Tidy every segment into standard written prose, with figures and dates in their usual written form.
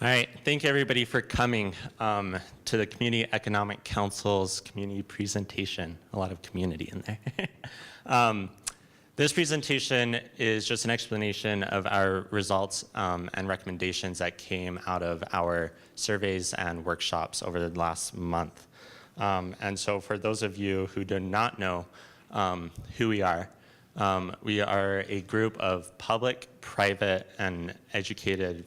All right, thank you everybody for coming to the Community Economic Council's community presentation. A lot of community in there. This presentation is just an explanation of our results and recommendations that came out of our surveys and workshops over the last month. And so for those of you who do not know who we are a group of public, private, and educated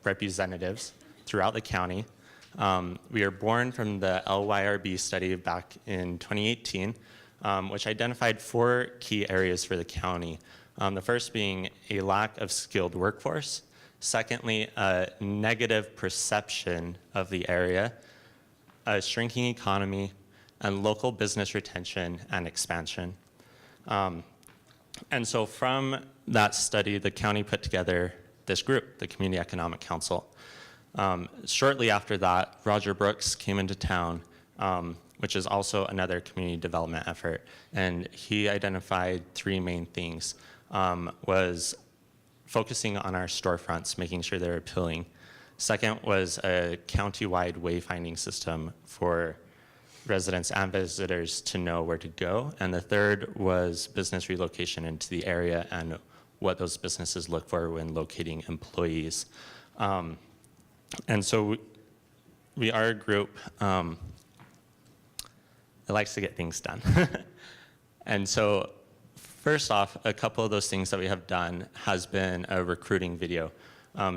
representatives throughout the county. We are born from the LYRB study back in 2018, which identified 4 key areas for the county. The first being a lack of skilled workforce. Secondly, a negative perception of the area, a shrinking economy, and local business retention and expansion. And so from that study, the county put together this group, the Community Economic Council. Shortly after that, Roger Brooks came into town, which is also another community development effort. And he identified 3 main things, was focusing on our storefronts, making sure they're appealing. Second was a county-wide wayfinding system for residents and visitors to know where to go. And the third was business relocation into the area and what those businesses look for when locating employees. And so we are a group that likes to get things done. And so first off, a couple of those things that we have done has been a recruiting video.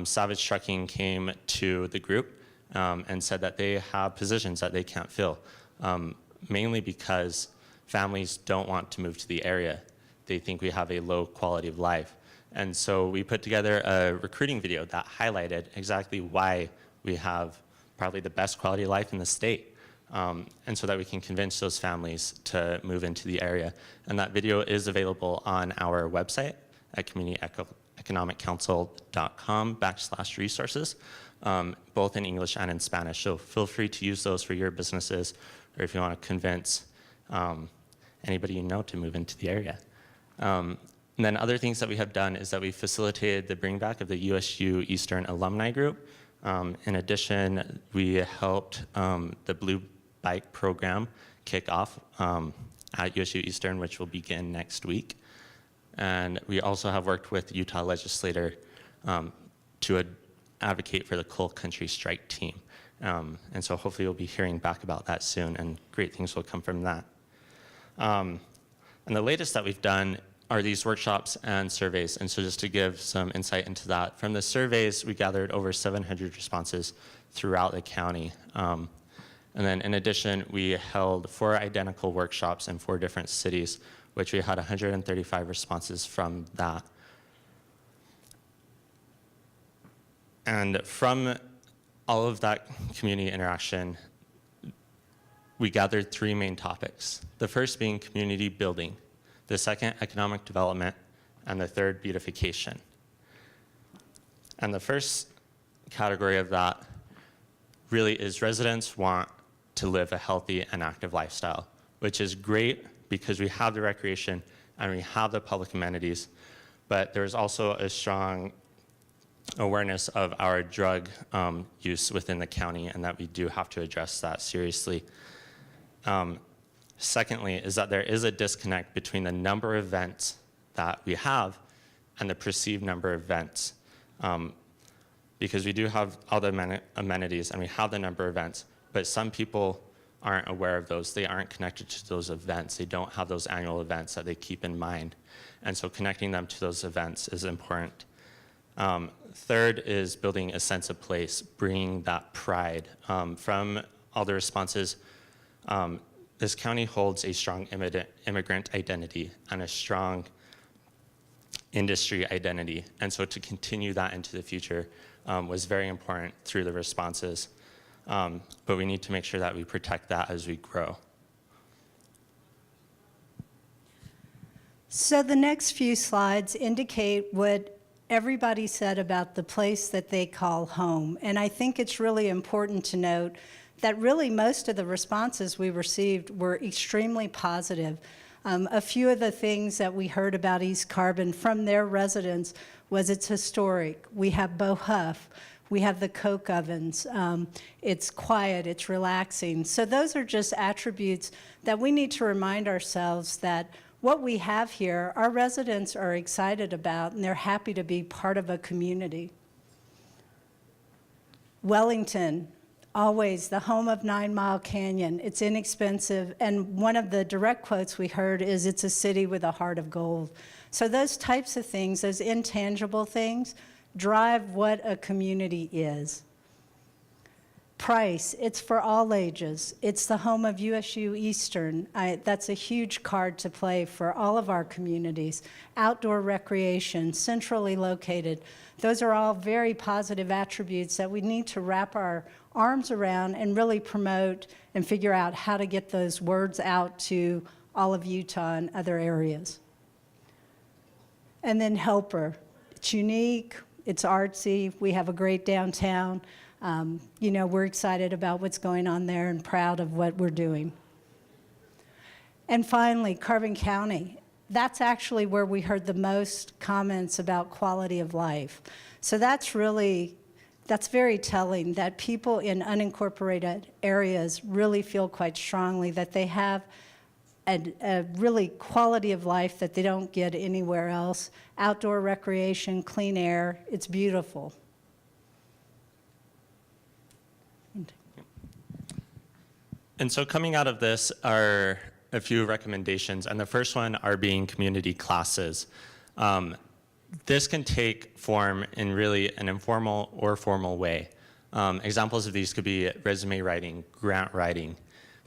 Savage Trucking came to the group and said that they have positions that they can't fill. Mainly because families don't want to move to the area. They think we have a low quality of life. And so we put together a recruiting video that highlighted exactly why we have probably the best quality of life in the state. And so that we can convince those families to move into the area. And that video is available on our website at communityeconomiccouncil.com/resources, both in English and in Spanish. So feel free to use those for your businesses, or if you want to convince anybody you know to move into the area. And then other things that we have done is that we facilitated the bring back of the USU Eastern Alumni Group. In addition, we helped the Blue Bike program kick off at USU Eastern, which will begin next week. And we also have worked with the Utah legislator to advocate for the coal country strike team. And so hopefully you'll be hearing back about that soon, and great things will come from that. And the latest that we've done are these workshops and surveys. And so just to give some insight into that, from the surveys, we gathered over 700 responses throughout the county. And then in addition, we held 4 identical workshops in 4 different cities, which we had 135 responses from that. And from all of that community interaction, we gathered 3 main topics. The first being community building, the second economic development, and the third beautification. And the first category of that really is residents want to live a healthy and active lifestyle, which is great because we have the recreation and we have the public amenities, but there's also a strong awareness of our drug use within the county, and that we do have to address that seriously. Secondly, is that there is a disconnect between the number of events that we have and the perceived number of events. Because we do have all the amenities and we have the number of events, but some people aren't aware of those. They aren't connected to those events. They don't have those annual events that they keep in mind. And so connecting them to those events is important. Third is building a sense of place, bringing that pride. From all the responses, this county holds a strong immigrant identity and a strong industry identity. And so to continue that into the future was very important through the responses. But we need to make sure that we protect that as we grow. So the next few slides indicate what everybody said about the place that they call home. And I think it's really important to note that really most of the responses we received were extremely positive. A few of the things that we heard about East Carbon from their residents was it's historic. We have Bow Huff. We have the coke ovens. It's quiet, it's relaxing. So those are just attributes that we need to remind ourselves that what we have here, our residents are excited about, and they're happy to be part of a community. Wellington, always the home of 9 Mile Canyon. It's inexpensive, and one of the direct quotes we heard is, "It's a city with a heart of gold." So those types of things, those intangible things, drive what a community is. Price, it's for all ages. It's the home of USU Eastern. That's a huge card to play for all of our communities. Outdoor recreation, centrally located. Those are all very positive attributes that we need to wrap our arms around and really promote and figure out how to get those words out to all of Utah and other areas. And then Helper. It's unique, it's artsy, we have a great downtown. We're excited about what's going on there and proud of what we're doing. And finally, Carbon County. That's actually where we heard the most comments about quality of life. So that's very telling that people in unincorporated areas really feel quite strongly that they have a really quality of life that they don't get anywhere else. Outdoor recreation, clean air, it's beautiful. And so coming out of this are a few recommendations, and the first one are being community classes. This can take form in really an informal or formal way. Examples of these could be resume writing, grant writing,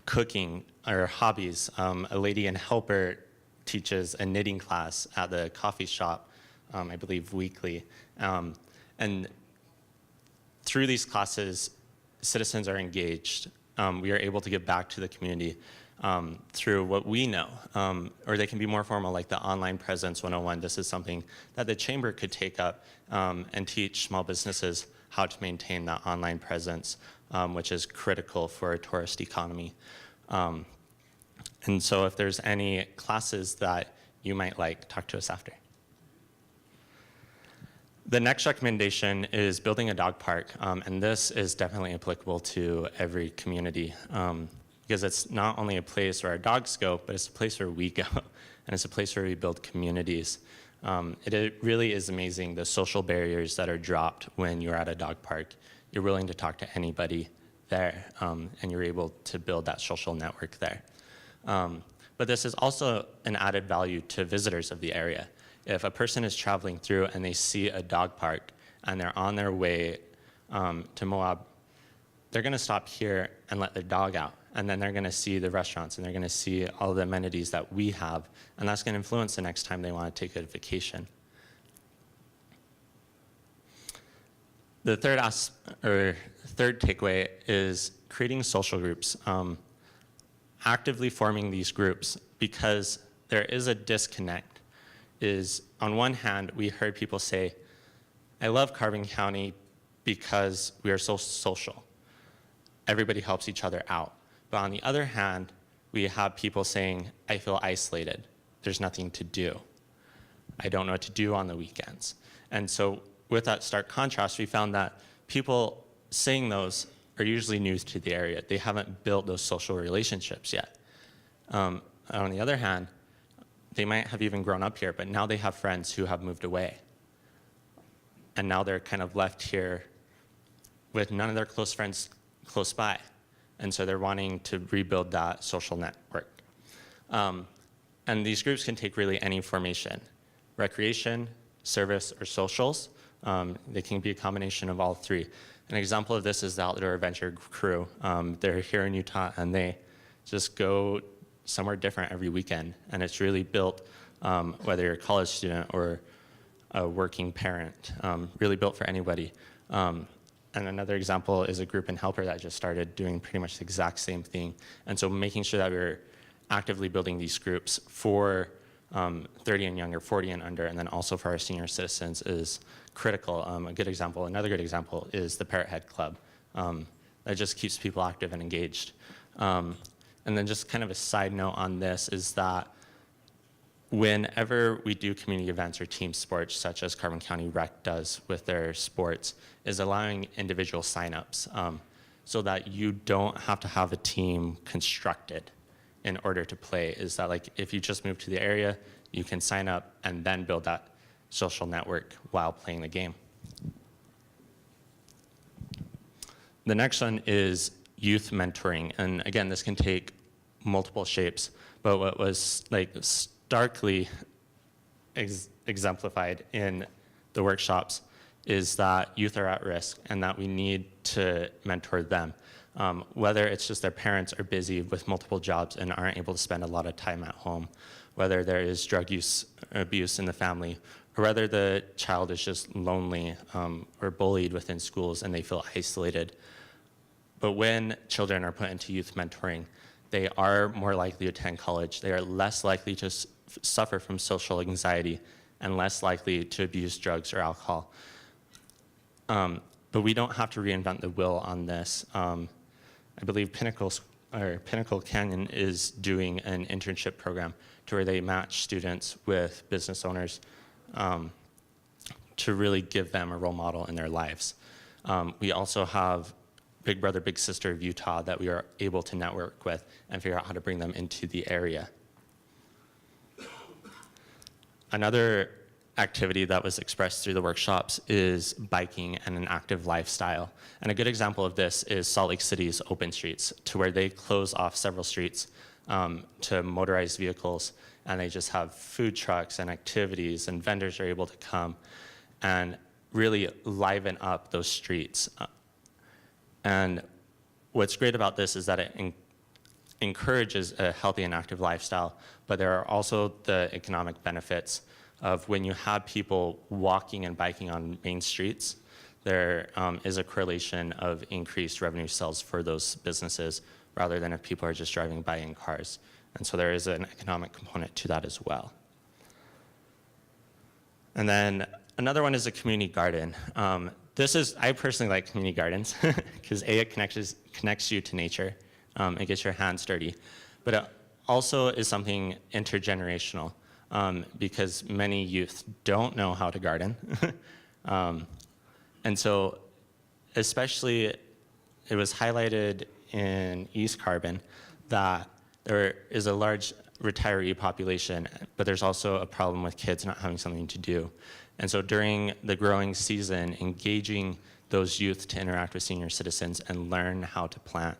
cooking, or hobbies. A lady in Helper teaches a knitting class at the coffee shop, I believe weekly. And through these classes, citizens are engaged. We are able to give back to the community through what we know, or they can be more formal, like the Online Presence 101. This is something that the Chamber could take up and teach small businesses how to maintain that online presence, which is critical for a tourist economy. And so if there's any classes that you might like, talk to us after. The next recommendation is building a dog park, and this is definitely applicable to every community because it's not only a place where our dogs go, but it's a place where we go, and it's a place where we build communities. It really is amazing the social barriers that are dropped when you're at a dog park. You're willing to talk to anybody there, and you're able to build that social network there. But this is also an added value to visitors of the area. If a person is traveling through and they see a dog park and they're on their way to Moab, they're gonna stop here and let their dog out. And then they're gonna see the restaurants and they're gonna see all the amenities that we have. And that's gonna influence the next time they wanna take a vacation. The third takeaway is creating social groups. Actively forming these groups, because there is a disconnect. Is on one hand, we heard people say, I love Carbon County because we are so social. Everybody helps each other out. But on the other hand, we have people saying, I feel isolated. There's nothing to do. I don't know what to do on the weekends. And so with that stark contrast, we found that people saying those are usually new to the area. They haven't built those social relationships yet. On the other hand, they might have even grown up here, but now they have friends who have moved away. And now they're kind of left here with none of their close friends close by. And so they're wanting to rebuild that social network. And these groups can take really any formation: recreation, service, or socials. They can be a combination of all three. An example of this is the Outdoor Adventure Crew. They're here in Utah, and they just go somewhere different every weekend. And it's really built, whether you're a college student or a working parent, really built for anybody. And another example is a group in Helper that just started doing pretty much the exact same thing. And so making sure that we're actively building these groups for 30 and younger, 40 and under, and then also for our senior citizens is critical. Another good example is the Parrot Head Club. That just keeps people active and engaged. And then just kind of a side note on this is that whenever we do community events or team sports, such as Carbon County Rec does with their sports, is allowing individual signups so that you don't have to have a team constructed in order to play. Is that like if you just move to the area, you can sign up and then build that social network while playing the game. The next one is youth mentoring. And again, this can take multiple shapes, but what was like starkly exemplified in the workshops is that youth are at risk and that we need to mentor them. Whether it's just their parents are busy with multiple jobs and aren't able to spend a lot of time at home, whether there is drug use or abuse in the family, or whether the child is just lonely or bullied within schools and they feel isolated. But when children are put into youth mentoring, they are more likely to attend college. They are less likely to suffer from social anxiety and less likely to abuse drugs or alcohol. But we don't have to reinvent the wheel on this. I believe Pinnacle Canyon is doing an internship program to where they match students with business owners to really give them a role model in their lives. We also have Big Brother, Big Sister of Utah that we are able to network with and figure out how to bring them into the area. Another activity that was expressed through the workshops is biking and an active lifestyle. And a good example of this is Salt Lake City's open streets, to where they close off several streets to motorized vehicles, and they just have food trucks and activities, and vendors are able to come and really liven up those streets. And what's great about this is that it encourages a healthy and active lifestyle, but there are also the economic benefits of when you have people walking and biking on main streets, there is a correlation of increased revenue sales for those businesses rather than if people are just driving by in cars. And so there is an economic component to that as well. And then another one is a community garden. I personally like community gardens because it connects you to nature. It gets your hands dirty. But it also is something intergenerational because many youth don't know how to garden. And so especially it was highlighted in East Carbon that there is a large retiree population, but there's also a problem with kids not having something to do. And so during the growing season, engaging those youth to interact with senior citizens and learn how to plant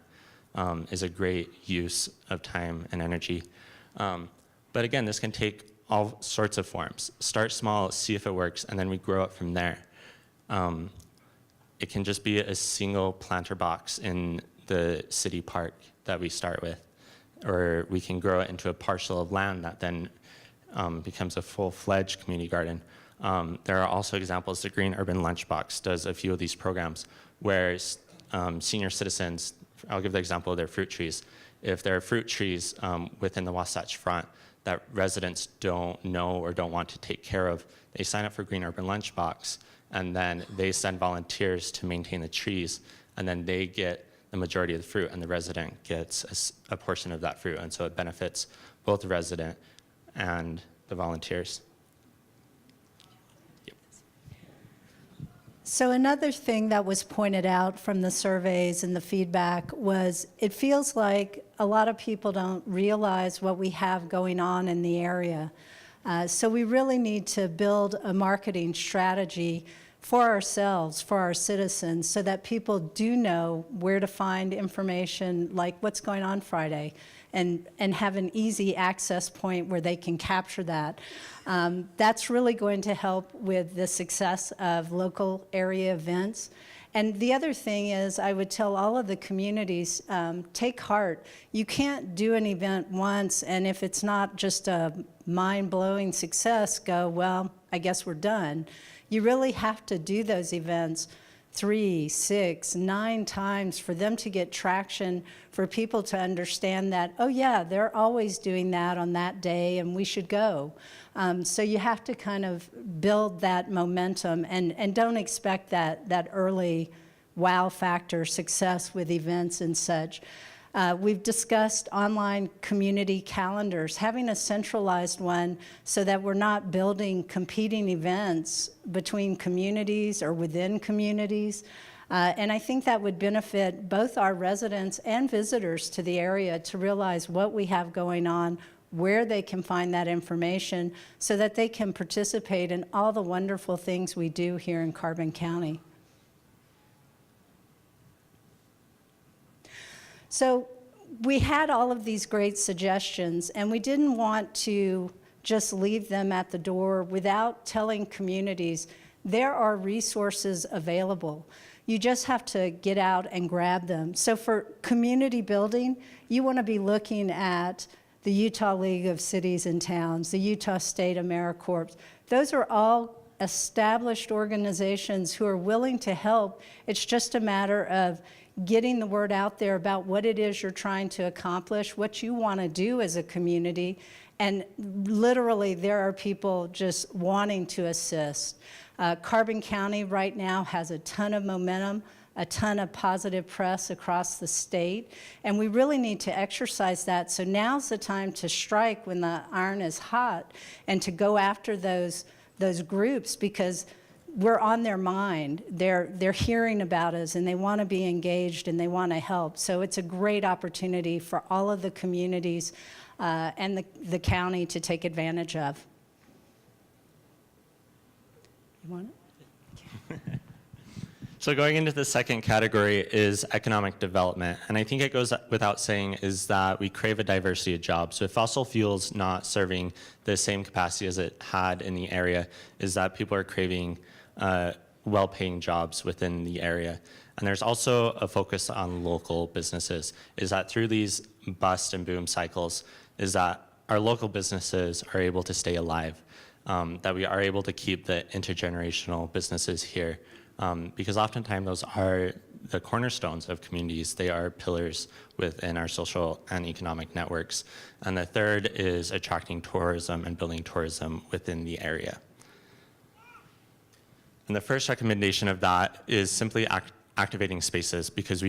is a great use of time and energy. But again, this can take all sorts of forms. Start small, see if it works, and then we grow it from there. It can just be a single planter box in the city park that we start with, or we can grow it into a parcel of land that then becomes a full-fledged community garden. There are also examples. The Green Urban Lunchbox does a few of these programs where senior citizens, I'll give the example of their fruit trees. If there are fruit trees within the Wasatch Front that residents don't know or don't want to take care of, they sign up for Green Urban Lunchbox, and then they send volunteers to maintain the trees, and then they get the majority of the fruit, and the resident gets a portion of that fruit, and so it benefits both the resident and the volunteers. So another thing that was pointed out from the surveys and the feedback was it feels like a lot of people don't realize what we have going on in the area. So we really need to build a marketing strategy for ourselves, for our citizens, so that people do know where to find information like what's going on Friday and have an easy access point where they can capture that. That's really going to help with the success of local area events. And the other thing is, I would tell all of the communities, take heart. You can't do an event once, and if it's not just a mind-blowing success, go, well, I guess we're done. You really have to do those events 3, 6, 9 times for them to get traction, for people to understand that, oh yeah, they're always doing that on that day and we should go. So you have to kind of build that momentum and don't expect that early wow factor success with events and such. We've discussed online community calendars, having a centralized one so that we're not building competing events between communities or within communities. And I think that would benefit both our residents and visitors to the area to realize what we have going on, where they can find that information so that they can participate in all the wonderful things we do here in Carbon County. So we had all of these great suggestions, and we didn't want to just leave them at the door without telling communities there are resources available. You just have to get out and grab them. So for community building, you want to be looking at the Utah League of Cities and Towns, the Utah State AmeriCorps. Those are all established organizations who are willing to help. It's just a matter of getting the word out there about what it is you're trying to accomplish, what you want to do as a community, and literally there are people just wanting to assist. Carbon County right now has a ton of momentum, a ton of positive press across the state, and we really need to exercise that. So now's the time to strike when the iron is hot and to go after those groups, because we're on their mind. They're hearing about us and they want to be engaged and they want to help. So it's a great opportunity for all of the communities and the county to take advantage of. You want it? So going into the second category is economic development. And I think it goes without saying is that we crave a diversity of jobs. So if fossil fuels not serving the same capacity as it had in the area, is that people are craving well-paying jobs within the area. And there's also a focus on local businesses, is that through these bust and boom cycles, is that our local businesses are able to stay alive, that we are able to keep the intergenerational businesses here. Because oftentimes those are the cornerstones of communities. They are pillars within our social and economic networks. And the third is attracting tourism and building tourism within the area. And the first recommendation of that is simply activating spaces, because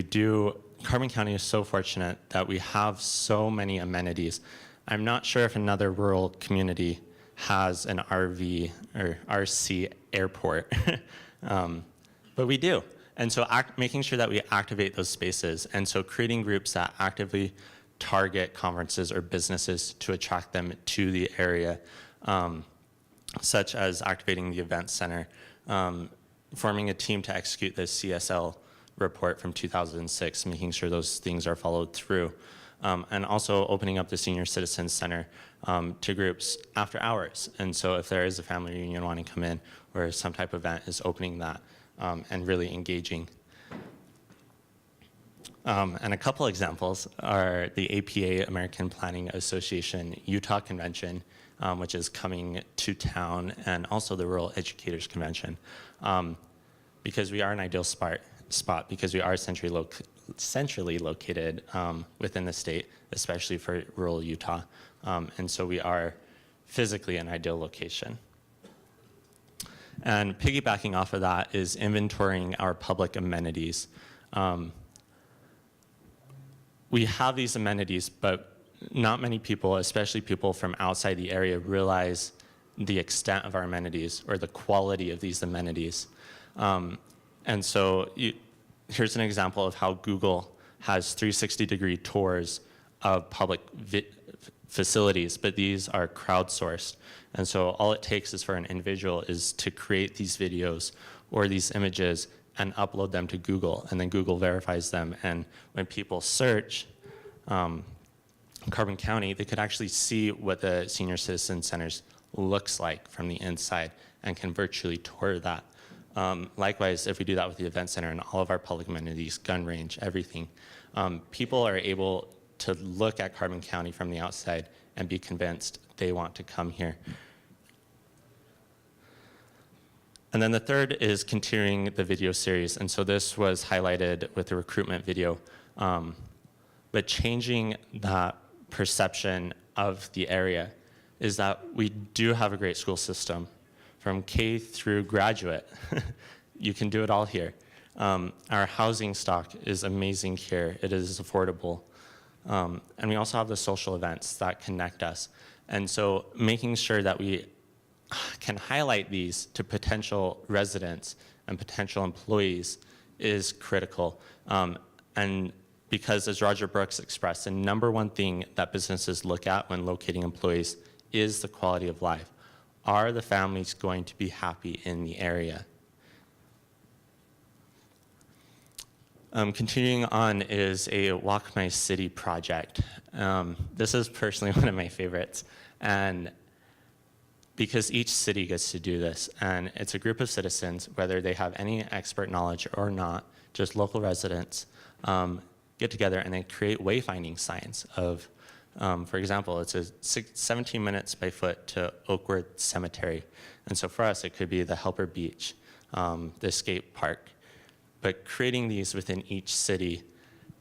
Carbon County is so fortunate that we have so many amenities. I'm not sure if another rural community has an RV or RC airport. But we do. And so making sure that we activate those spaces. And so creating groups that actively target conferences or businesses to attract them to the area, such as activating the event center, forming a team to execute the CSL report from 2006, making sure those things are followed through. And also opening up the Senior Citizen Center to groups after hours. And so if there is a family reunion wanting to come in or some type of event, is opening that. And really engaging. And a couple examples are the APA, American Planning Association Utah Convention, which is coming to town, and also the Rural Educators Convention. Because we are an ideal spot, because we are centrally located within the state, especially for rural Utah. And so we are physically an ideal location. And piggybacking off of that is inventorying our public amenities. We have these amenities, but not many people, especially people from outside the area, realize the extent of our amenities or the quality of these amenities. And so here's an example of how Google has 360-degree tours of public facilities, but these are crowdsourced. And so all it takes is for an individual is to create these videos or these images and upload them to Google, and then Google verifies them. And when people search Carbon County, they could actually see what the Senior Citizen Centers looks like from the inside and can virtually tour that. Likewise, if we do that with the event center and all of our public amenities, gun range, everything, people are able to look at Carbon County from the outside and be convinced they want to come here. And then the third is continuing the video series. And so this was highlighted with the recruitment video. But changing that perception of the area is that we do have a great school system from K through graduate. You can do it all here. Our housing stock is amazing here. It is affordable. And we also have the social events that connect us. And so making sure that we can highlight these to potential residents and potential employees is critical. And because, as Roger Brooks expressed, the number one thing that businesses look at when locating employees is the quality of life. Are the families going to be happy in the area? Continuing on is a Walk My City project. This is personally one of my favorites, and because each city gets to do this, and it's a group of citizens, whether they have any expert knowledge or not, just local residents, get together and they create wayfinding signs of, for example, it's a 17 minutes by foot to Oakwood Cemetery. And so for us, it could be the Helper Beach, the skate park. But creating these within each city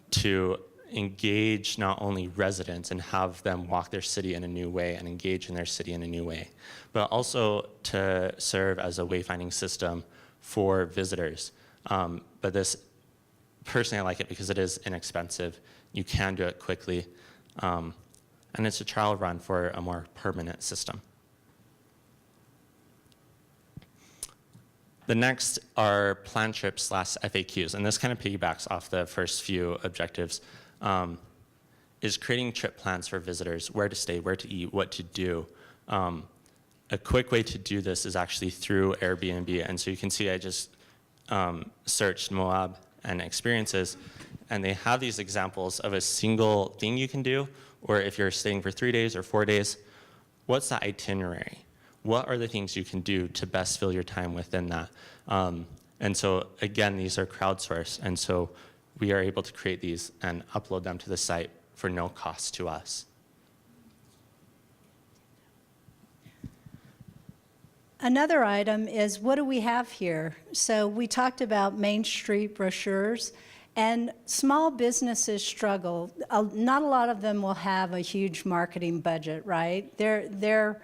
to engage not only residents and have them walk their city in a new way and engage in their city in a new way, but also to serve as a wayfinding system for visitors. But this, personally, I like it because it is inexpensive. You can do it quickly. And it's a trial run for a more permanent system. The next are plan trips / FAQs, and this kind of piggybacks off the first few objectives, is creating trip plans for visitors, where to stay, where to eat, what to do. A quick way to do this is actually through Airbnb, and so you can see I just searched Moab and experiences, and they have these examples of a single thing you can do, or if you're staying for 3 days or 4 days, what's the itinerary? What are the things you can do to best fill your time within that? And so again, these are crowdsourced, and so we are able to create these and upload them to the site for no cost to us. Another item is, what do we have here? So we talked about Main Street brochures, and small businesses struggle. Not a lot of them will have a huge marketing budget, right? They're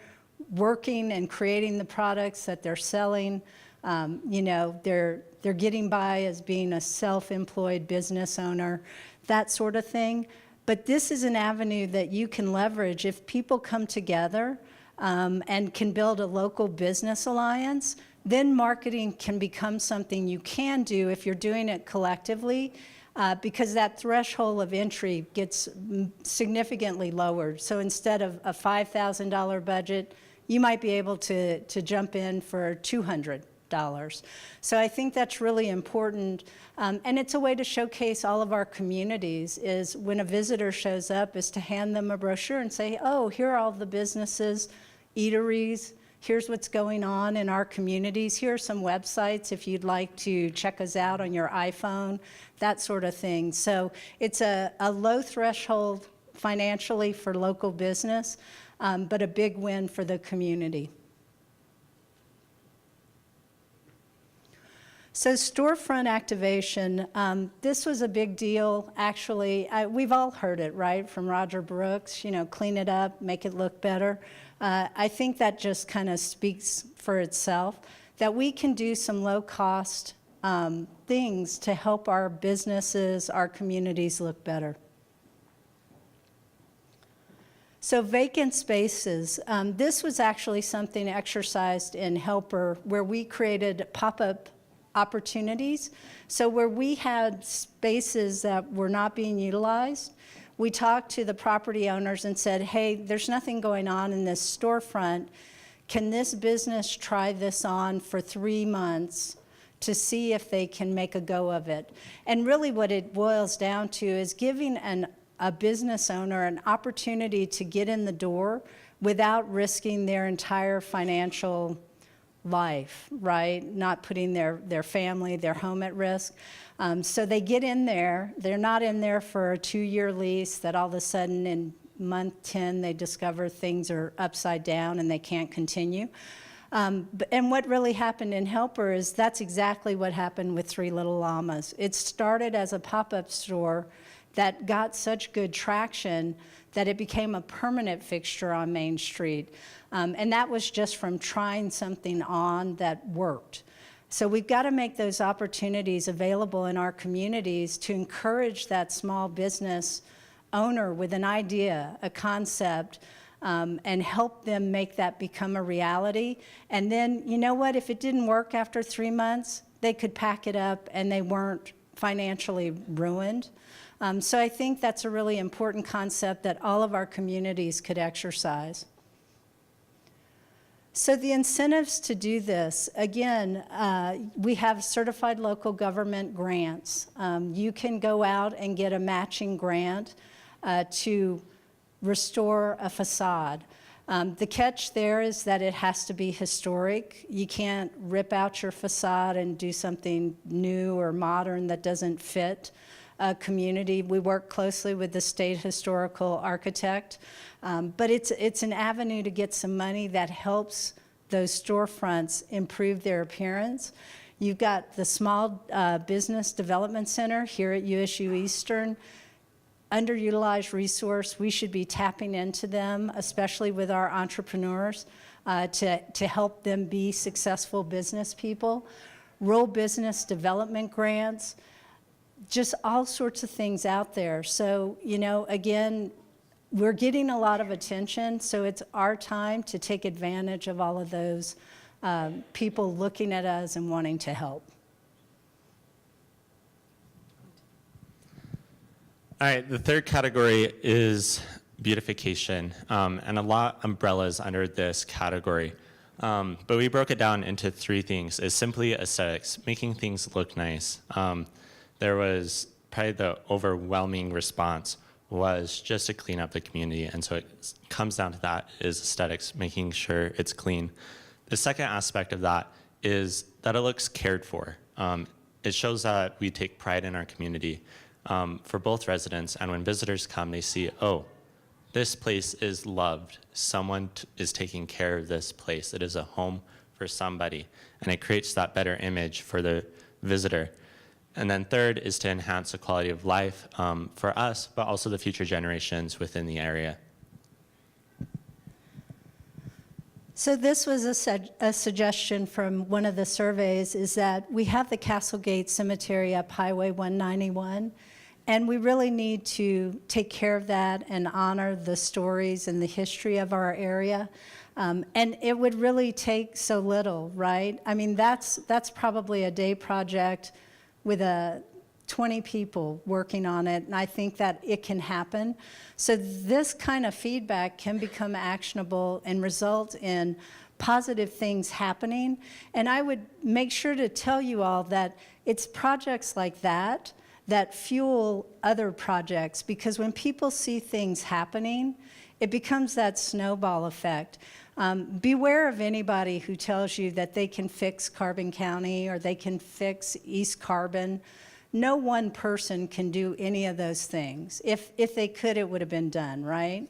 working and creating the products that they're selling. They're getting by as being a self-employed business owner, that sort of thing. But this is an avenue that you can leverage if people come together and can build a local business alliance. Then marketing can become something you can do if you're doing it collectively, because that threshold of entry gets significantly lowered. So instead of a $5,000 budget, you might be able to jump in for $200. So I think that's really important. And it's a way to showcase all of our communities, is when a visitor shows up, is to hand them a brochure and say, oh, here are all the businesses, eateries, here's what's going on in our communities, here are some websites if you'd like to check us out on your iPhone, that sort of thing. So it's a low threshold financially for local business, but a big win for the community. So Storefront Activation, this was a big deal, actually. We've all heard it, right, from Roger Brooks, clean it up, make it look better. I think that just kind of speaks for itself, that we can do some low-cost things to help our businesses, our communities look better. So Vacant Spaces, this was actually something exercised in Helper, where we created pop-up opportunities. So where we had spaces that were not being utilized, we talked to the property owners and said, hey, there's nothing going on in this storefront. Can this business try this on for 3 months to see if they can make a go of it? And really what it boils down to is giving a business owner an opportunity to get in the door without risking their entire financial life, right? Not putting their family, their home at risk. So they get in there. They're not in there for a 2-year lease that all of a sudden in month 10 they discover things are upside down and they can't continue. And what really happened in Helper is that's exactly what happened with Three Little Llamas. It started as a pop-up store that got such good traction that it became a permanent fixture on Main Street. And that was just from trying something on that worked. So we've got to make those opportunities available in our communities to encourage that small business owner with an idea, a concept, and help them make that become a reality. And then, you know what, if it didn't work after 3 months, they could pack it up and they weren't financially ruined. So I think that's a really important concept that all of our communities could exercise. So the incentives to do this, again, we have certified local government grants. You can go out and get a matching grant to restore a facade. The catch there is that it has to be historic. You can't rip out your facade and do something new or modern that doesn't fit a community. We work closely with the state historical architect, but it's an avenue to get some money that helps those storefronts improve their appearance. You've got the Small Business Development Center here at USU Eastern. Underutilized resource. We should be tapping into them, especially with our entrepreneurs, to help them be successful business people. Rural business development grants, just all sorts of things out there. So, you know, again, we're getting a lot of attention, so it's our time to take advantage of all of those people looking at us and wanting to help. All right, the third category is beautification, and a lot of umbrellas under this category. But we broke it down into 3 things. It's simply aesthetics, making things look nice. There was probably the overwhelming response was just to clean up the community, and so it comes down to that is aesthetics, making sure it's clean. The second aspect of that is that it looks cared for. It shows that we take pride in our community. For both residents, and when visitors come, they see, oh, this place is loved. Someone is taking care of this place. It is a home for somebody, and it creates that better image for the visitor. And then third is to enhance the quality of life for us, but also the future generations within the area. So this was a suggestion from one of the surveys, is that we have the Castlegate Cemetery up Highway 191, and we really need to take care of that and honor the stories and the history of our area. And it would really take so little, right? I mean, that's probably a day project with 20 people working on it, and I think that it can happen. So this kind of feedback can become actionable and result in positive things happening. And I would make sure to tell you all that it's projects like that that fuel other projects, because when people see things happening, it becomes that snowball effect. Beware of anybody who tells you that they can fix Carbon County or they can fix East Carbon. No one person can do any of those things. If they could, it would have been done, right?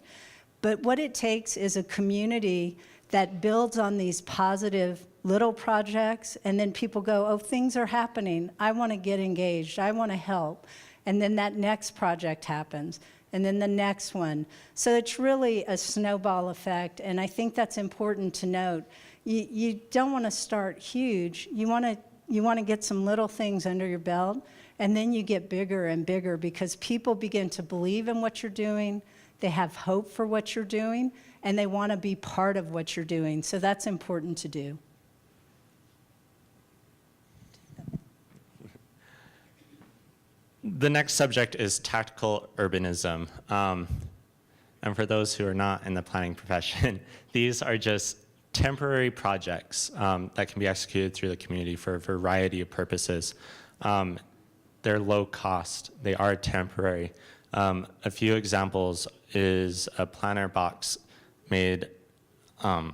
But what it takes is a community that builds on these positive little projects, and then people go, oh, things are happening. I want to get engaged. I want to help. And then that next project happens, and then the next one. So it's really a snowball effect, and I think that's important to note. You don't want to start huge. You want to get some little things under your belt, and then you get bigger and bigger, because people begin to believe in what you're doing, they have hope for what you're doing, and they want to be part of what you're doing. So that's important to do. The next subject is tactical urbanism. And for those who are not in the planning profession, these are just temporary projects that can be executed through the community for a variety of purposes. They're low cost, they are temporary. A few examples is a planter box made and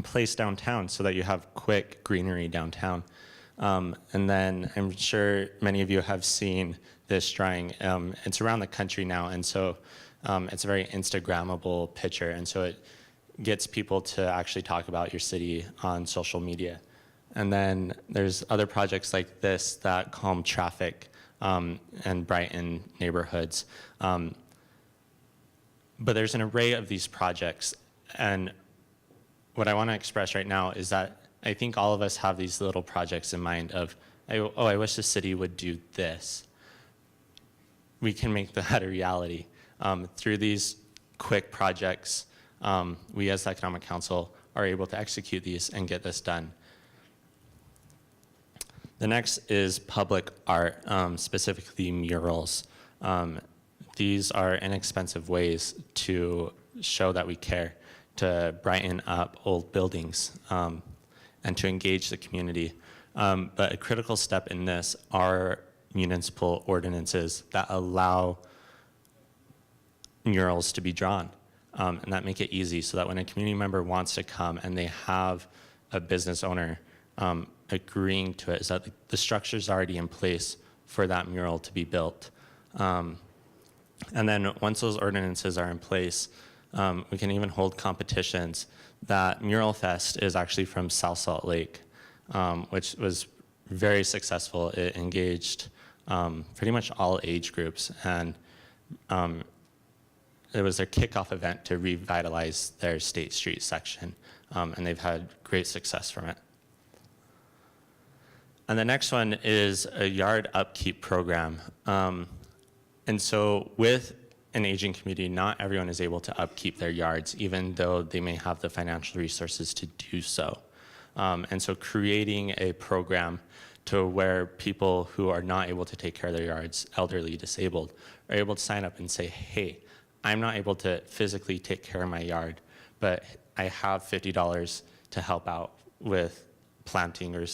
placed downtown so that you have quick greenery downtown. And then I'm sure many of you have seen this drawing. It's around the country now, and so it's a very Instagrammable picture, and so it gets people to actually talk about your city on social media. And then there's other projects like this that calm traffic and brighten neighborhoods. But there's an array of these projects, and what I want to express right now is that I think all of us have these little projects in mind of, oh, I wish the city would do this. We can make that a reality. Through these quick projects, we as the Economic Council are able to execute these and get this done. The next is public art, specifically murals. These are inexpensive ways to show that we care, to brighten up old buildings, and to engage the community. But a critical step in this are municipal ordinances that allow murals to be drawn, and that make it easy so that when a community member wants to come and they have a business owner agreeing to it, is that the structure's already in place for that mural to be built. And then once those ordinances are in place, we can even hold competitions. That Mural Fest is actually from South Salt Lake, which was very successful. It engaged pretty much all age groups, and it was their kickoff event to revitalize their State Street section, and they've had great success from it. And the next one is a yard upkeep program. And so with an aging community, not everyone is able to upkeep their yards, even though they may have the financial resources to do so. And so creating a program to where people who are not able to take care of their yards, elderly, disabled, are able to sign up and say, hey, I'm not able to physically take care of my yard, but I have $50 to help out with planting or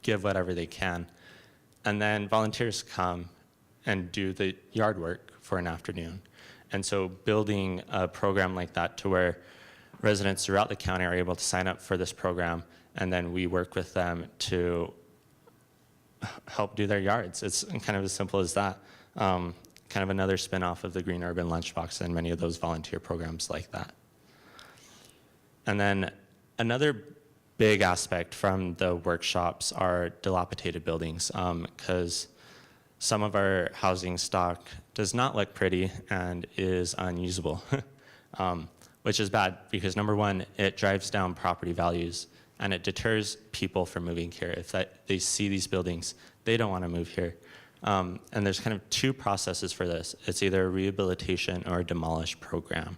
give whatever they can. And then volunteers come and do the yard work for an afternoon. And so building a program like that to where residents throughout the county are able to sign up for this program, and then we work with them to help do their yards. It's kind of as simple as that. Kind of another spin-off of the Green Urban Lunchbox and many of those volunteer programs like that. And then another big aspect from the workshops are dilapidated buildings, because some of our housing stock does not look pretty and is unusable, which is bad because number one, it drives down property values and it deters people from moving here. If they see these buildings, they don't want to move here. And there's kind of two processes for this. It's either a rehabilitation or a demolish program.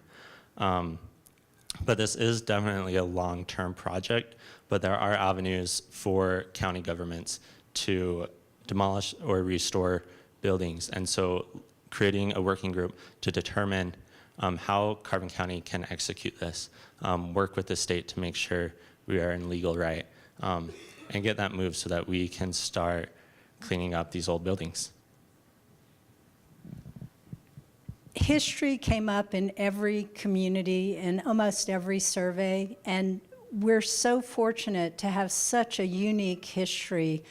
But this is definitely a long-term project, but there are avenues for county governments to demolish or restore buildings. And so creating a working group to determine how Carbon County can execute this, work with the state to make sure we are in legal right, and get that moved so that we can start cleaning up these old buildings. History came up in every community and almost every survey, and we're so fortunate to have such a unique history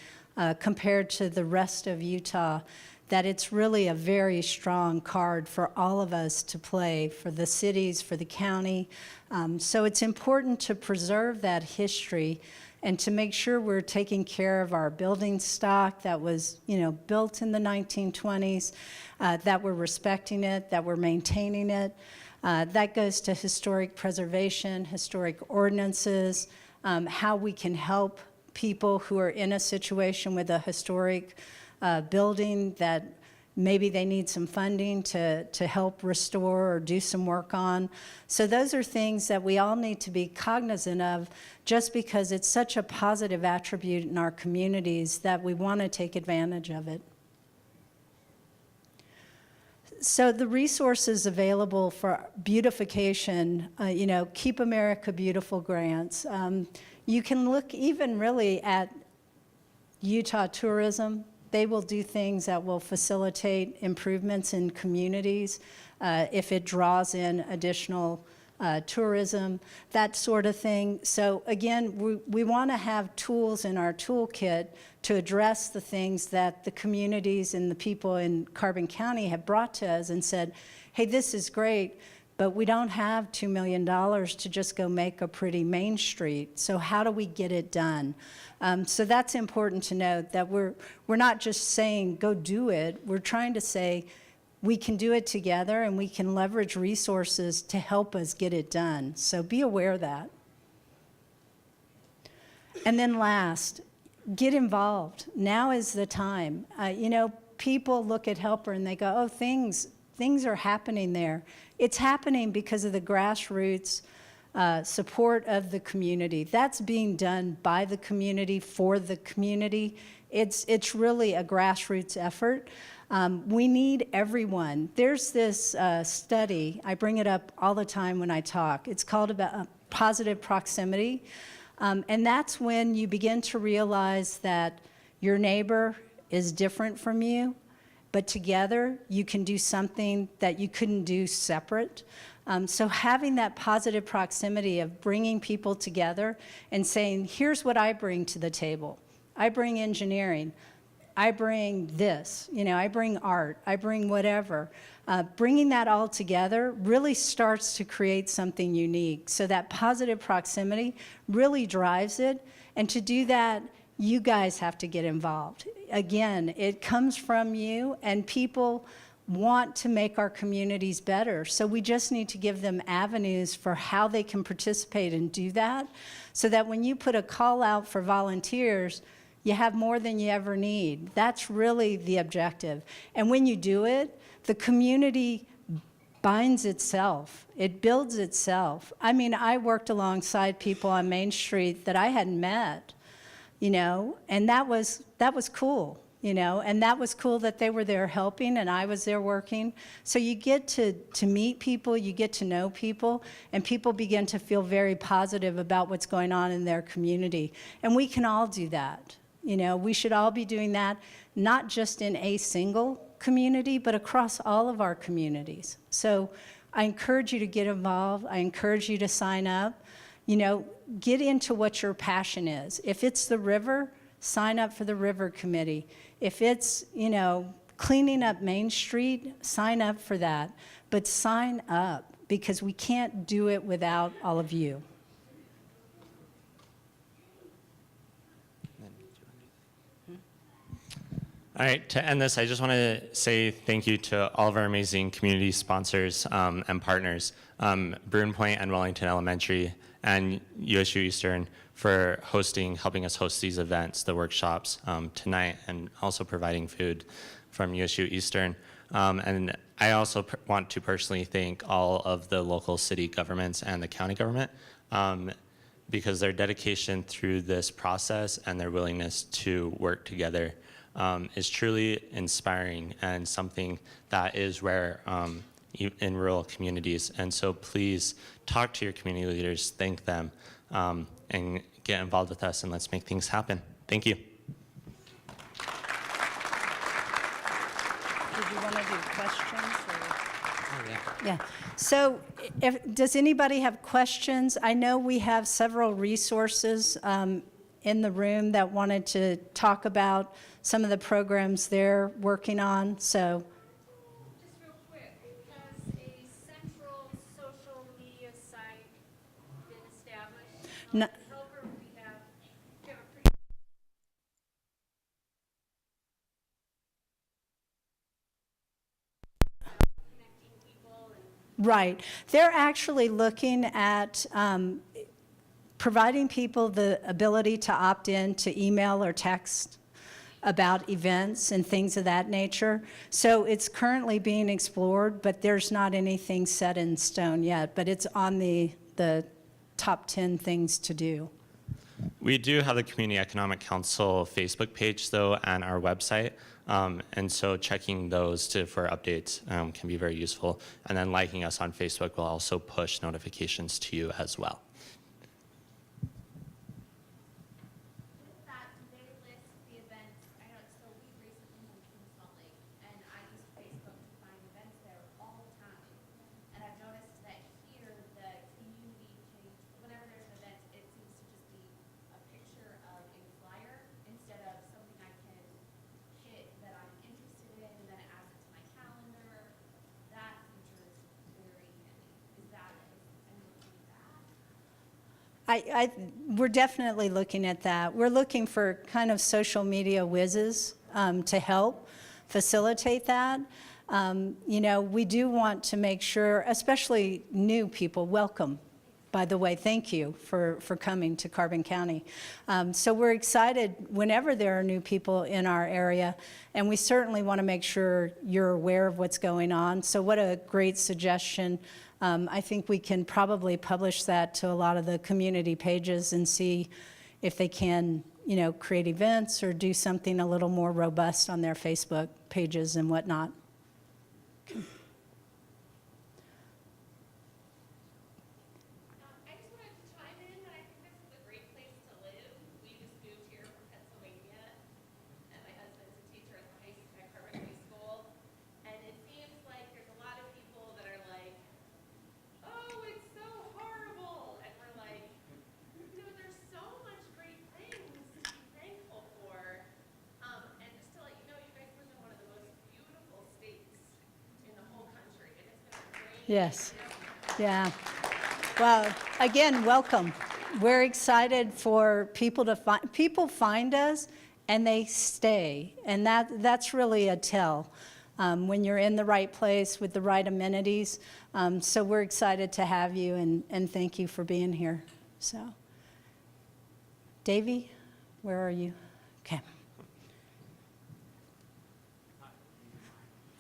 compared to the rest of Utah that it's really a very strong card for all of us to play, for the cities, for the county. So it's important to preserve that history and to make sure we're taking care of our building stock that was, built in the 1920s, that we're respecting it, that we're maintaining it. That goes to historic preservation, historic ordinances, how we can help people who are in a situation with a historic building that maybe they need some funding to help restore or do some work on. So those are things that we all need to be cognizant of, just because it's such a positive attribute in our communities that we want to take advantage of it. So the resources available for beautification, Keep America Beautiful grants. You can look even really at Utah tourism. They will do things that will facilitate improvements in communities if it draws in additional tourism, that sort of thing. So again, we want to have tools in our toolkit to address the things that the communities and the people in Carbon County have brought to us and said, hey, this is great, but we don't have $2 million to just go make a pretty main street. So how do we get it done? So that's important to note, that we're not just saying go do it. We're trying to say we can do it together and we can leverage resources to help us get it done. So be aware of that. And then last, get involved. Now is the time. People look at Helper and they go, oh, things things are happening there. It's happening because of the grassroots support of the community. That's being done by the community for the community. It's really a grassroots effort. We need everyone. There's this study, I bring it up all the time when I talk. It's called about positive proximity. And that's when you begin to realize that your neighbor is different from you, but together you can do something that you couldn't do separate. So having that positive proximity of bringing people together and saying, here's what I bring to the table. I bring engineering. I bring this, I bring art, I bring whatever. Bringing that all together really starts to create something unique. So that positive proximity really drives it. And to do that, you guys have to get involved. Again, it comes from you, and people want to make our communities better. So we just need to give them avenues for how they can participate and do that, so that when you put a call out for volunteers, you have more than you ever need. That's really the objective. And when you do it, the community binds itself. It builds itself. I mean, I worked alongside people on Main Street that I hadn't met, and that was cool, and that was cool that they were there helping and I was there working. So you get to meet people, you get to know people, and people begin to feel very positive about what's going on in their community. And we can all do that. We should all be doing that, not just in a single community, but across all of our communities. So I encourage you to get involved. I encourage you to sign up. Get into what your passion is. If it's the river, sign up for the river committee. If it's, cleaning up Main Street, sign up for that. But sign up, because we can't do it without all of you. All right, to end this, I just want to say thank you to all of our amazing community sponsors and partners, Bruin Point and Wellington Elementary and USU Eastern for helping us host these events, the workshops tonight, and also providing food from USU Eastern. And I also want to personally thank all of the local city governments and the county government because their dedication through this process and their willingness to work together is truly inspiring and something that is rare in rural communities. And so please talk to your community leaders, thank them, and get involved with us, and let's make things happen. Thank you. Did you want to do questions? Yeah. So does anybody have questions? I know we have several resources in the room that wanted to talk about some of the programs they're working on. So, just real quick, has a central social media site been established? No, Helper, we have a pretty connecting people and right. They're actually looking at providing people the ability to opt in to email or text about events and things of that nature. So it's currently being explored, but there's not anything set in stone yet, but it's on the top 10 things to do. We do have the Community Economic Council Facebook page, though, and our website. And so checking those for updates can be very useful. And then liking us on Facebook will also push notifications to you as well. with that, do they list the events? I know, so we recently moved to Salt Lake, and I use Facebook to find events there all the time. And I've noticed that here, the community page, whenever there's an event, it seems to just be a picture of a flyer instead of something I can hit that I'm interested in, and then it adds it to my calendar. That feature is very handy. Is that, I'm looking at that? We're definitely looking at that. We're looking for kind of social media whizzes to help facilitate that. We do want to make sure, especially new people, welcome. by the way, thank you for coming to Carbon County. So we're excited whenever there are new people in our area, and we certainly want to make sure you're aware of what's going on. So what a great suggestion. I think we can probably publish that to a lot of the community pages and see if they can, you know, create events or do something a little more robust on their Facebook pages and whatnot. I just wanted to chime in that I think this is a great place to live. We just moved here from Pennsylvania, and my husband's a teacher at Harvard High School. And it seems like there's a lot of people that are like, "Oh, it's so horrible," and we're like, "You know, there's so much great things to be thankful for." And just to let you know, you guys live in one of the most beautiful states in the whole country, and it's been a great. Yes. Yeah. Well, again, welcome. We're excited for people to find, people find us and they stay. And that's really a tell when you're in the right place with the right amenities. So we're excited to have you and thank you for being here. So, Davey, where are you? Okay.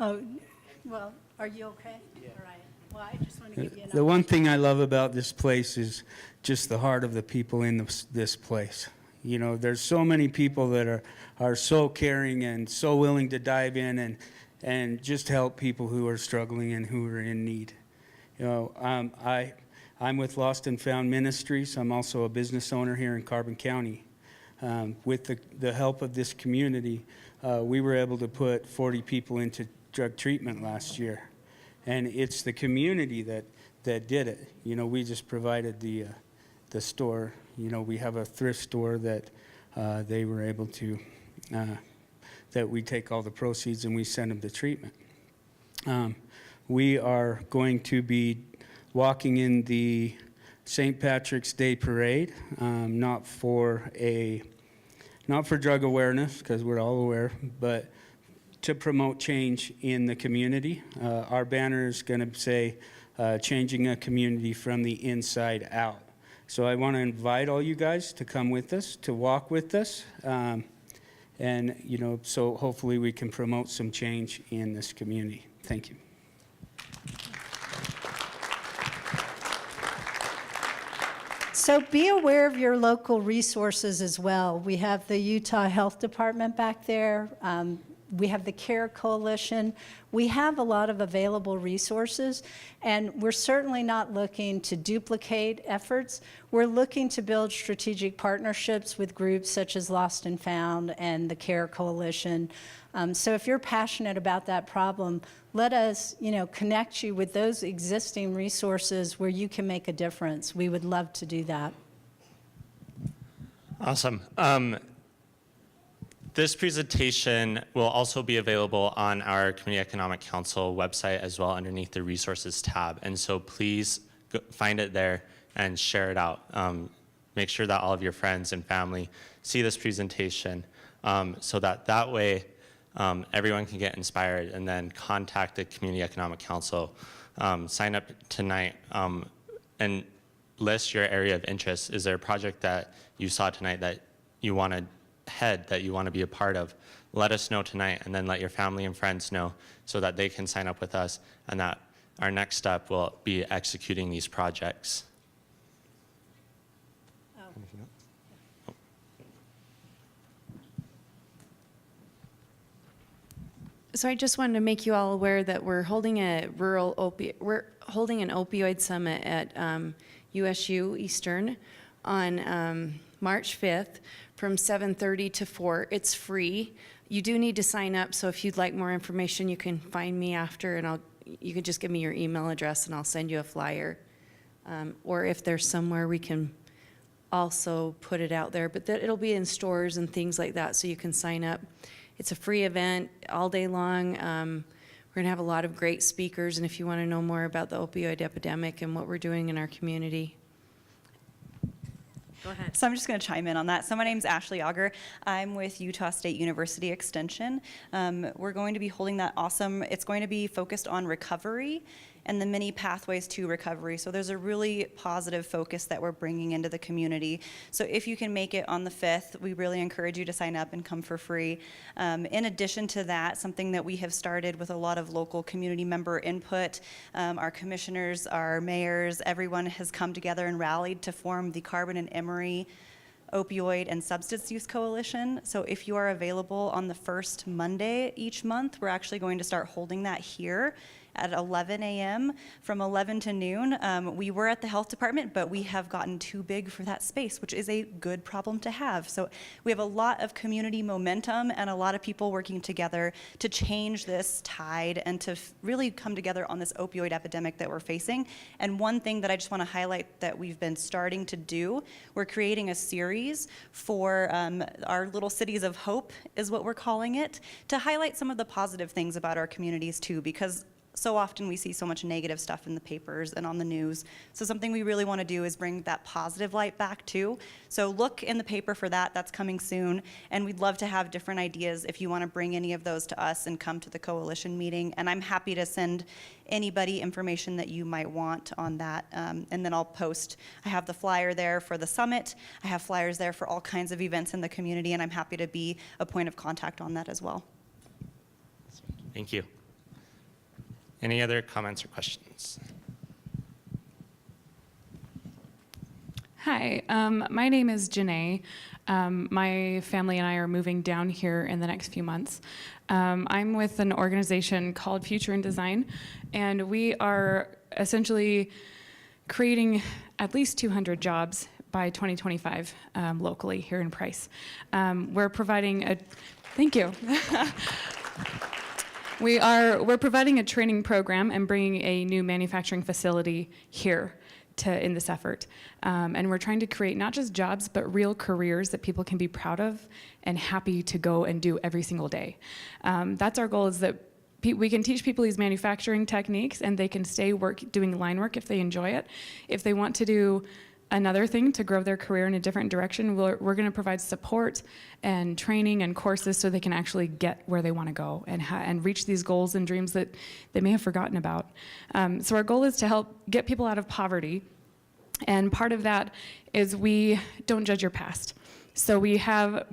Oh, well, are you okay? Yeah. All right. Well, I just want to give you an The one thing I love about this place is just the heart of the people in this place. You know, there's so many people that are so caring and so willing to dive in and just help people who are struggling and who are in need. You know, I'm with Lost and Found Ministries. I'm also a business owner here in Carbon County. With the help of this community, we were able to put 40 people into drug treatment last year. And it's the community that did it. You know, we just provided the store. You know, we have a thrift store that they were able to, that we take all the proceeds and we send them to treatment. We are going to be walking in the St. Patrick's Day Parade, not for drug awareness, because we're all aware, but to promote change in the community. Our banner is going to say, changing a community from the inside out. So I want to invite all you guys to come with us, to walk with us. And, you know, so hopefully we can promote some change in this community. Thank you. So be aware of your local resources as well. We have the Utah Health Department back there. We have the CARE Coalition. We have a lot of available resources, and we're certainly not looking to duplicate efforts. We're looking to build strategic partnerships with groups such as Lost and Found and the CARE Coalition. So if you're passionate about that problem, let us, you know, connect you with those existing resources where you can make a difference. We would love to do that. Awesome. This presentation will also be available on our Community Economic Council website as well underneath the resources tab. And so please find it there and share it out. Make sure that all of your friends and family see this presentation so that way everyone can get inspired and then contact the Community Economic Council. Sign up tonight and list your area of interest. Is there a project that you saw tonight that you want to head, that you want to be a part of? Let us know tonight, and then let your family and friends know so that they can sign up with us, and that our next step will be executing these projects. So I just wanted to make you all aware that we're holding an opioid summit at USU Eastern on March 5th from 7:30 to 4. It's free. You do need to sign up, so if you'd like more information, you can find me after, and you can just give me your email address and I'll send you a flyer. Or if there's somewhere, we can also put it out there, but it'll be in stores and things like that, so you can sign up. It's a free event all day long. We're going to have a lot of great speakers, and if you want to know more about the opioid epidemic and what we're doing in our community. Go ahead. So I'm just going to chime in on that. So my name's Ashley Auger. I'm with Utah State University Extension. We're going to be holding that awesome, it's going to be focused on recovery and the many pathways to recovery. So there's a really positive focus that we're bringing into the community. So if you can make it on the 5th, we really encourage you to sign up and come for free. In addition to that, something that we have started with a lot of local community member input, our commissioners, our mayors, everyone has come together and rallied to form the Carbon and Emery Opioid and Substance Use Coalition. So if you are available on the first Monday each month, we're actually going to start holding that here at 11 a.m. from 11 to noon. We were at the health department, but we have gotten too big for that space, which is a good problem to have. So we have a lot of community momentum and a lot of people working together to change this tide and to really come together on this opioid epidemic that we're facing. And one thing that I just want to highlight that we've been starting to do, we're creating a series for our little cities of hope, is what we're calling it, to highlight some of the positive things about our communities too, because so often we see so much negative stuff in the papers and on the news. So something we really want to do is bring that positive light back too. So look in the paper for that. That's coming soon. And we'd love to have different ideas if you want to bring any of those to us and come to the coalition meeting. And I'm happy to send anybody information that you might want on that. And then I'll post, I have the flyer there for the summit. I have flyers there for all kinds of events in the community, and I'm happy to be a point of contact on that as well. Thank you. Any other comments or questions? Hi, my name is Janae. My family and I are moving down here in the next few months. I'm with an organization called Future in Design, and we are essentially creating at least 200 jobs by 2025 locally here in Price. We're providing a, thank you. We're providing a training program and bringing a new manufacturing facility here in this effort. And we're trying to create not just jobs, but real careers that people can be proud of and happy to go and do every single day. That's our goal, is that we can teach people these manufacturing techniques and they can stay doing line work if they enjoy it. If they want to do another thing to grow their career in a different direction, we're going to provide support and training and courses so they can actually get where they want to go and reach these goals and dreams that they may have forgotten about. So our goal is to help get people out of poverty, and part of that is we don't judge your past. So we have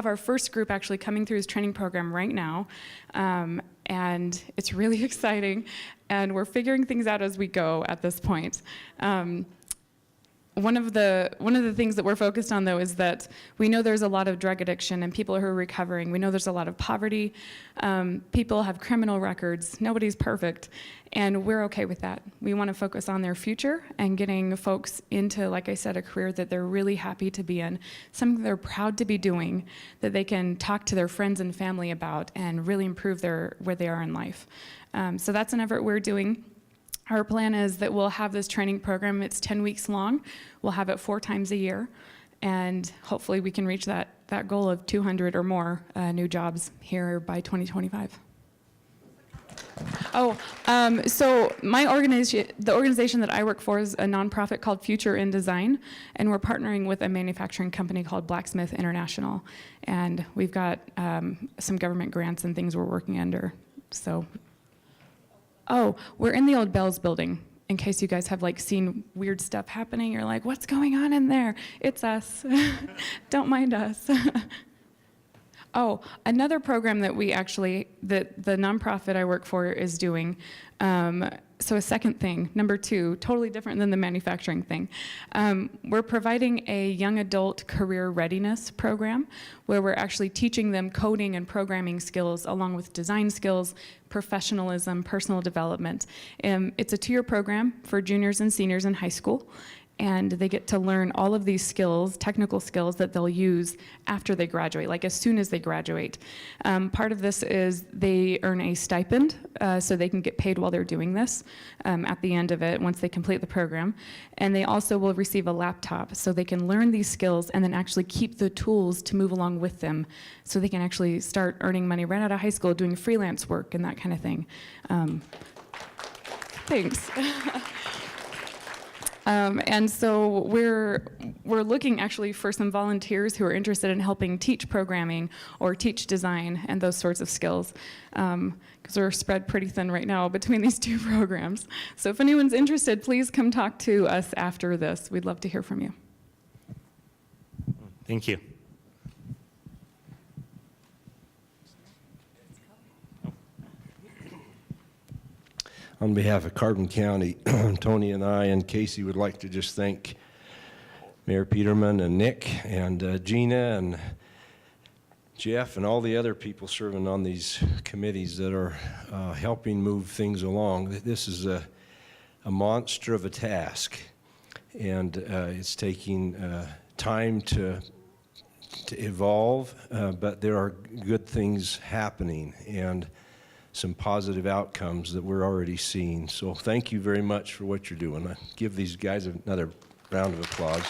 our first group actually coming through this training program right now, and it's really exciting, and we're figuring things out as we go at this point. One of the things that we're focused on, though, is that we know there's a lot of drug addiction and people who are recovering. We know there's a lot of poverty. People have criminal records. Nobody's perfect, and we're okay with that. We want to focus on their future and getting folks into, like I said, a career that they're really happy to be in, something they're proud to be doing, that they can talk to their friends and family about and really improve where they are in life. So that's an effort we're doing. Our plan is that we'll have this training program. It's 10 weeks long. We'll have it 4 times a year, and hopefully we can reach that goal of 200 or more new jobs here by 2025. So the organization that I work for is a nonprofit called Future in Design, and we're partnering with a manufacturing company called Blacksmith International, and we've got some government grants and things we're working under. So. Oh, we're in the old Bells building, in case you guys have like seen weird stuff happening. You're like, what's going on in there? It's us. Don't mind us. Oh, another program that the nonprofit I work for is doing, so a second thing, number 2, totally different than the manufacturing thing. We're providing a young adult career readiness program where we're actually teaching them coding and programming skills along with design skills, professionalism, personal development. It's a 2-year program for juniors and seniors in high school, and they get to learn all of these skills, technical skills that they'll use after they graduate, like as soon as they graduate. Part of this is they earn a stipend, so they can get paid while they're doing this at the end of it, once they complete the program. And they also will receive a laptop, so they can learn these skills and then actually keep the tools to move along with them, so they can actually start earning money right out of high school, doing freelance work and that kind of thing. Thanks. And so we're looking actually for some volunteers who are interested in helping teach programming or teach design and those sorts of skills, because we're spread pretty thin right now between these two programs. So if anyone's interested, please come talk to us after this. We'd love to hear from you. Thank you. On behalf of Carbon County, Tony and I and Casey would like to just thank Mayor Peterman and Nick and Gina and Jeff and all the other people serving on these committees that are helping move things along. This is a monster of a task, and it's taking time to evolve, but there are good things happening and some positive outcomes that we're already seeing. So thank you very much for what you're doing. I give these guys another round of applause.